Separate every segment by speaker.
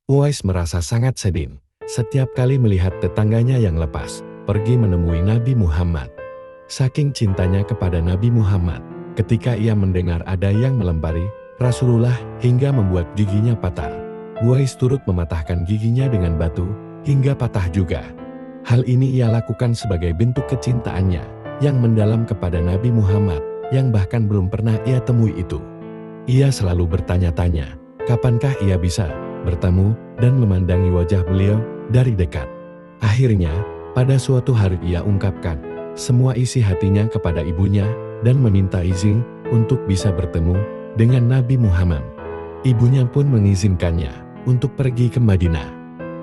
Speaker 1: Uwais merasa sangat sedih setiap kali melihat tetangganya yang lepas pergi menemui Nabi Muhammad. Saking cintanya kepada Nabi Muhammad, ketika ia mendengar ada yang melempari Rasulullah hingga membuat giginya patah, Uwais turut mematahkan giginya dengan batu hingga patah juga. Hal ini ia lakukan sebagai bentuk kecintaannya yang mendalam kepada Nabi Muhammad yang bahkan belum pernah ia temui itu. Ia selalu bertanya-tanya, kapankah ia bisa bertemu dan memandangi wajah beliau dari dekat. Akhirnya, pada suatu hari ia ungkapkan semua isi hatinya kepada ibunya dan meminta izin untuk bisa bertemu dengan Nabi Muhammad. Ibunya pun mengizinkannya untuk pergi ke Madinah.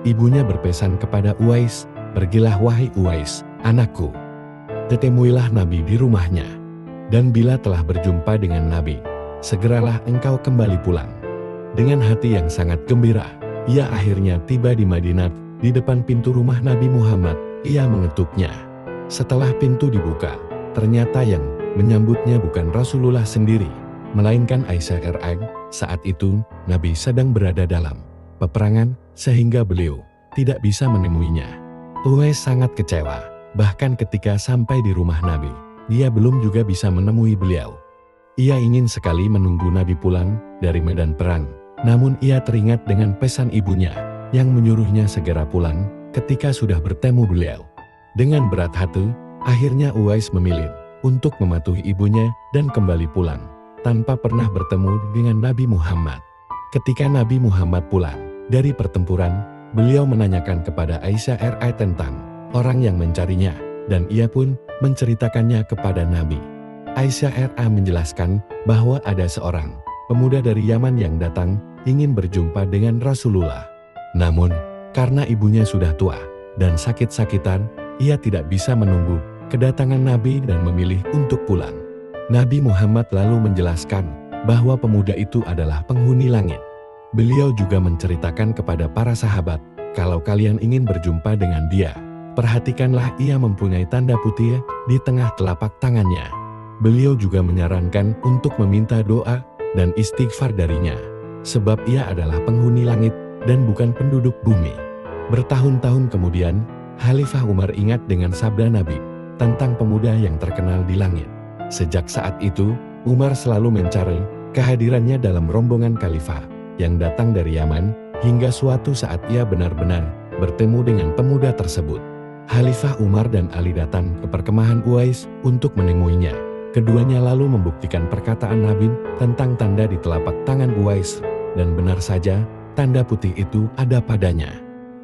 Speaker 1: Ibunya berpesan kepada Uwais, "Pergilah wahai Uwais, anakku. Ketemuilah Nabi di rumahnya. Dan bila telah berjumpa dengan Nabi, segeralah engkau kembali pulang." Dengan hati yang sangat gembira, ia akhirnya tiba di Madinah. Di depan pintu rumah Nabi Muhammad, ia mengetuknya. Setelah pintu dibuka, ternyata yang menyambutnya bukan Rasulullah sendiri, melainkan Aisyah RA. Saat itu, Nabi sedang berada dalam peperangan, sehingga beliau tidak bisa menemuinya. Uwais sangat kecewa, bahkan ketika sampai di rumah Nabi, dia belum juga bisa menemui beliau. Ia ingin sekali menunggu Nabi pulang dari medan perang, namun ia teringat dengan pesan ibunya yang menyuruhnya segera pulang ketika sudah bertemu beliau. Dengan berat hati, akhirnya Uwais memilih untuk mematuhi ibunya dan kembali pulang, tanpa pernah bertemu dengan Nabi Muhammad. Ketika Nabi Muhammad pulang dari pertempuran, beliau menanyakan kepada Aisyah RA tentang orang yang mencarinya, dan ia pun menceritakannya kepada Nabi. Aisyah RA menjelaskan bahwa ada seorang pemuda dari Yaman yang datang ingin berjumpa dengan Rasulullah. Namun, karena ibunya sudah tua dan sakit-sakitan, ia tidak bisa menunggu kedatangan Nabi dan memilih untuk pulang. Nabi Muhammad lalu menjelaskan bahwa pemuda itu adalah penghuni langit. Beliau juga menceritakan kepada para sahabat, kalau kalian ingin berjumpa dengan dia, perhatikanlah ia mempunyai tanda putih di tengah telapak tangannya. Beliau juga menyarankan untuk meminta doa dan istighfar darinya, sebab ia adalah penghuni langit dan bukan penduduk bumi. Bertahun-tahun kemudian, Khalifah Umar ingat dengan sabda Nabi tentang pemuda yang terkenal di langit. Sejak saat itu, Umar selalu mencari kehadirannya dalam rombongan Khalifah yang datang dari Yaman, hingga suatu saat ia benar-benar bertemu dengan pemuda tersebut. Khalifah Umar dan Ali datang ke perkemahan Uwais untuk menemuinya. Keduanya lalu membuktikan perkataan Nabi tentang tanda di telapak tangan Uwais, dan benar saja, tanda putih itu ada padanya.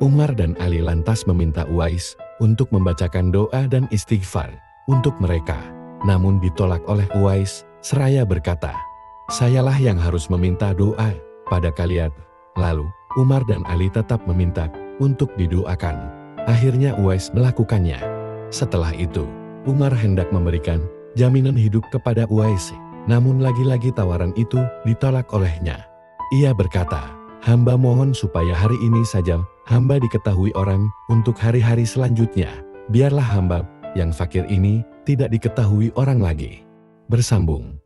Speaker 1: Umar dan Ali lantas meminta Uwais untuk membacakan doa dan istighfar untuk mereka. Namun ditolak oleh Uwais, seraya berkata, "Sayalah yang harus meminta doa pada kalian." Lalu, Umar dan Ali tetap meminta untuk didoakan. Akhirnya Uwais melakukannya. Setelah itu, Umar hendak memberikan jaminan hidup kepada Uwais, namun lagi-lagi tawaran itu ditolak olehnya. Ia berkata, "Hamba mohon supaya hari ini saja hamba diketahui orang untuk hari-hari selanjutnya. Biarlah hamba yang fakir ini tidak diketahui orang lagi." Bersambung.